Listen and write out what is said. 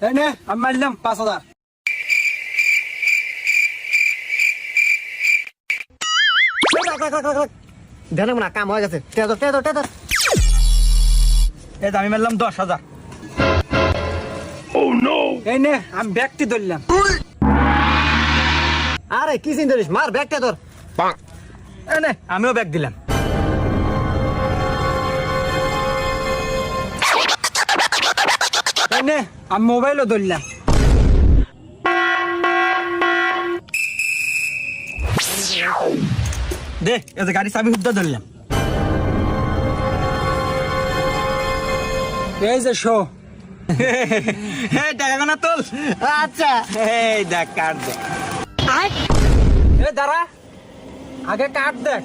এই নে আমি মারলাম 5,000। দেন না কাম হয়ে গেছে তেদর এই আমি মারলাম 10,000। এই নে আমি ব্যক্তি ধরলাম। আরে কি চিন্তা করিস মার ব্যাগটা তোর এই নে আমিও ব্যাগ দিলাম। এই নে আমি মোবাইলও ধরলাম। দে এই যে গাড়ি চাবি হুদ্দা ধরলাম। এই যে শো এই টাকা না তোল। আচ্ছা এই দেখ কার্ড দেখ। এই দাঁড়া আগে কার্ড দেখ।